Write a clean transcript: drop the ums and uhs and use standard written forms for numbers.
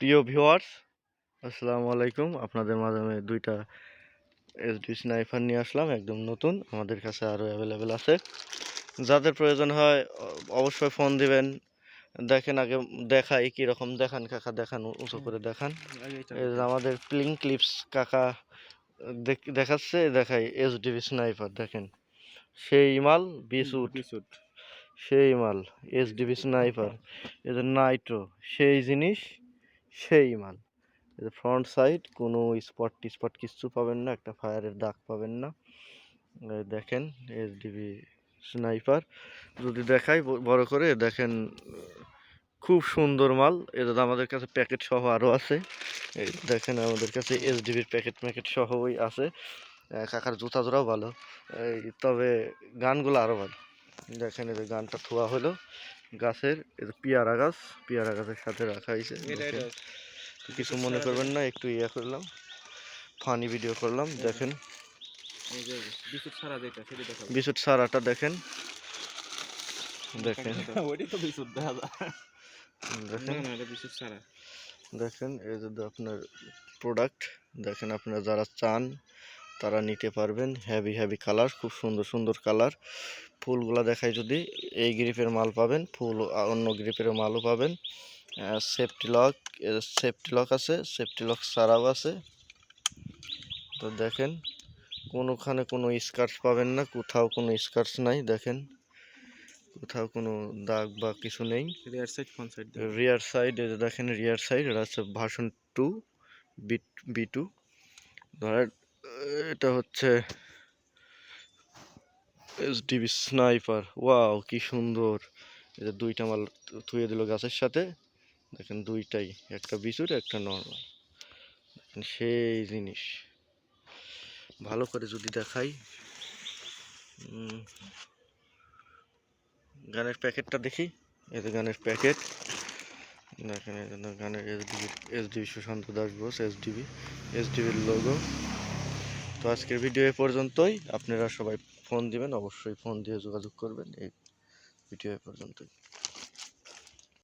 প্রিয় ভিউয়ার্স, আসসালামু আলাইকুম। আপনাদের মাঝে আমি দুইটা এসডি স্নাইপার নিয়ে আসলাম, একদম নতুন। আমাদের কাছে আরও অ্যাভেলেবেল আছে। যাদের প্রয়োজন হয় অবশ্যই ফোন দিবেন। দেখেন আগে দেখাই কীরকম, দেখান কাকা, দেখান উঁচু করে দেখান। এই যে আমাদের প্লিং ক্লিপস কাকা দেখাচ্ছে, দেখাই এসডিবি স্নাইপার দেখেন, সেই মাল বিস্যুট, সেই মাল এসডিবি স্নাইপার। এই যে নাইট্রো, সেই জিনিস, সেই মাল। ফ্রন্ট সাইড কোনো স্পট টিস্পট কিচ্ছু পাবেন না, একটা ফায়ারের দাগ পাবেন না। দেখেন এসডিবি স্নাইপার, যদি দেখাই বড় করে দেখেন, খুব সুন্দর মাল। এটা আমাদের কাছে প্যাকেট সহ আরও আছে। এই দেখেন আমাদের কাছে এসডিবির প্যাকেট সহই আছে। কাকার জুতা জোড়াও ভালো, তবে গানগুলো আরও ভালো। দেখেন এই যে গানটা থোয়া হলো গাছের, এই যে পেয়ারা গাছের সাথে রাখা হয়েছে। কিছু মনে করবেন না, একটু ইয়া করলাম, ফানি ভিডিও করলাম। দেখেন বিস্কুট সারাটা দেখেন, দেখেন দেখেন এই যে আপনার প্রোডাক্ট দেখেন। আপনারা যারা চান তারা নিতে পারবেন। হেভি কালার, খুব সুন্দর কালার। ফুলগুলা দেখাই, যদি এই গ্রিপের মাল পাবেন, ফুল অন্য গ্রিপের মালও পাবেন। সেফটি লক আছে, সেফটি লক ছাড়াও আছে। তো দেখেন কোনোখানে কোনো স্কার্চ পাবেন না, কোথাও কোনো স্কার্চ নাই। দেখেন কোথাও কোনো দাগ বা কিছু নেই। রিয়ার সাইড দেখেন, রিয়ার সাইড এটা হচ্ছে ভার্সন 2 বি2। ধরেন এটা হচ্ছে এসডিবি স্নাইপার। ওয়াও কি সুন্দর! এটা দুইটা মাল থুয়ে দিল গাছের সাথে। দেখেন দুইটাই, একটা বিচুর একটা নর্মাল। সেই জিনিস ভালো করে যদি দেখাই, গানের প্যাকেটটা দেখি। এই যে গানের প্যাকেট দেখেন, এই জন্য গানের এসডিবি সুশান্ত দাস বোস, এসডিবির লোগো। তো আজকের ভিডিও এ পর্যন্তই। আপনারা সবাই ফোন দিবেন, অবশ্যই ফোন দিয়ে যোগাযোগ করবেন। এই ভিডিও এ পর্যন্তই।